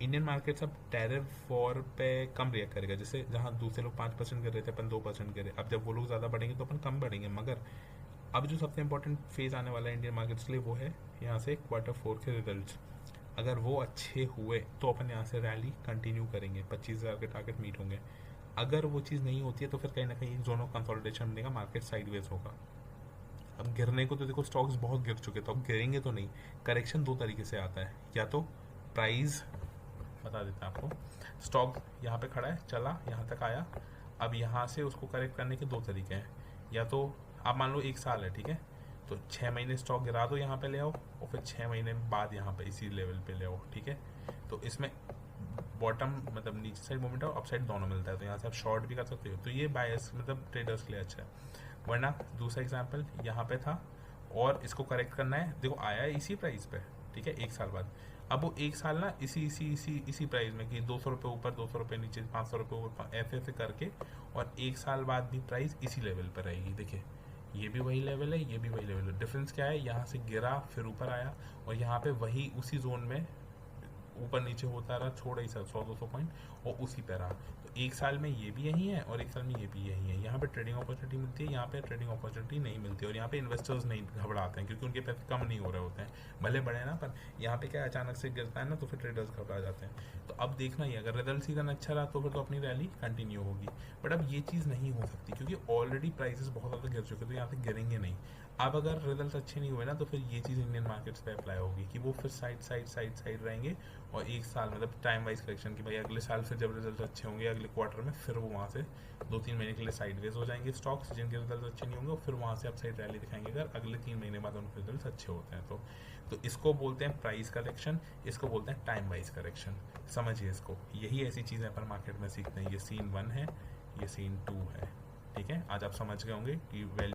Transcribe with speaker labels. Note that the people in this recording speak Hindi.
Speaker 1: इंडियन मार्केट्स अब टैरिफ वॉर पे कम रिएक्ट करेगा, जैसे जहाँ दूसरे लोग 5% कर रहे थे अपन 2% करे, अब जब वो लोग ज़्यादा बढ़ेंगे तो अपन कम बढ़ेंगे। मगर अब जो सबसे इंपॉर्टेंट फेज आने वाला है इंडियन मार्केट्स के लिए वो है यहाँ से Q4 के रिजल्ट्स। अगर वो अच्छे हुए तो अपन यहाँ से रैली कंटिन्यू करेंगे, 25,000 के टारगेट मीट होंगे। अगर वो चीज़ नहीं होती है तो फिर कहीं ना कहीं एक जोन ऑफ कंसोलिडेशन बनेगा, मार्केट साइडवेज होगा। अब गिरने को तो देखो स्टॉक्स बहुत गिर चुके, तो अब गिरेंगे तो नहीं। करेक्शन दो तरीके से आता है, या तो प्राइस, बता देते हैं आपको। स्टॉक यहाँ पे खड़ा है, चला यहाँ तक आया, अब यहाँ से उसको करेक्ट करने के दो तरीके हैं। या तो आप मान लो 1 साल है, ठीक है, तो 6 महीने स्टॉक गिरा दो, यहाँ पे ले आओ, और फिर 6 महीने बाद यहाँ पे इसी लेवल पे ले आओ, ठीक है। तो इसमें बॉटम मतलब नीचे साइड मूवमेंट और अपसाइड दोनों मिलता है, तो यहाँ से आप शॉर्ट भी कर सकते हो, तो ये बायस मतलब ट्रेडर्स के लिए अच्छा है। वरना दूसरा एग्जाम्पल यहाँ पे था और इसको करेक्ट करना है, देखो आया है इसी प्राइस पे, ठीक है, 1 साल बाद। अब वो 1 साल ना इसी इसी इसी इसी प्राइस में कि 200 रुपये ऊपर 200 रुपये नीचे 500 रुपये ऊपर ऐसे ऐसे करके, और 1 साल बाद भी प्राइस इसी लेवल पर रहेगी। देखिए ये भी वही लेवल है, ये भी वही लेवल है, डिफरेंस क्या है, यहाँ से गिरा फिर ऊपर आया, और यहाँ पे वही उसी जोन में ऊपर नीचे होता रहा, छोड़ा ही 100-200 पॉइंट, और उसी पे रहा। तो 1 साल में ये भी यही है और 1 साल में ये भी यही है। यहाँ पे ट्रेडिंग अपॉर्चुनिटी मिलती है, यहाँ पे ट्रेडिंग अपॉर्चुनिटी नहीं मिलती, और यहाँ पे इन्वेस्टर्स नहीं घबराते हैं क्योंकि उनके पैसे कम नहीं हो रहे होते हैं, भले बढ़े ना, पर यहाँ पे क्या अचानक से गिरता है ना, तो फिर ट्रेडर्स घबरा जाते हैं। तो अब देखना ही, अगर रिजल्ट सीजन अच्छा रहा तो फिर तो अपनी रैली कंटिन्यू होगी। बट अब ये चीज़ नहीं हो सकती क्योंकि ऑलरेडी प्राइसेस बहुत ज़्यादा गिर चुके, तो यहाँ से गिरेंगे नहीं। अब अगर रिजल्ट अच्छे नहीं हुए ना, तो फिर ये चीज़ इंडियन मार्केट्स पे अप्लाई होगी कि वो फिर साइड साइड साइड साइड रहेंगे, और 1 साल मतलब टाइम वाइज करेक्शन की भाई अगले साल फिर जब रिजल्ट अच्छे होंगे अगले क्वार्टर में, फिर वो वहाँ से 2-3 महीने के लिए साइडवेज हो जाएंगे स्टॉक्स जिनके रिजल्ट अच्छे नहीं होंगे, और फिर वहाँ से अपसाइड रैली दिखाएंगे अगर अगले 3 महीने बाद उनके रिजल्ट अच्छे होते हैं तो इसको बोलते हैं प्राइस करेक्शन, इसको बोलते हैं टाइम वाइज करेक्शन। समझिए इसको, यही ऐसी चीज़ें पर मार्केट में सीखते हैं। ये सीन 1 है, ये सीन 2 है, ठीक है। आज आप समझ गए होंगे कि वैल्यू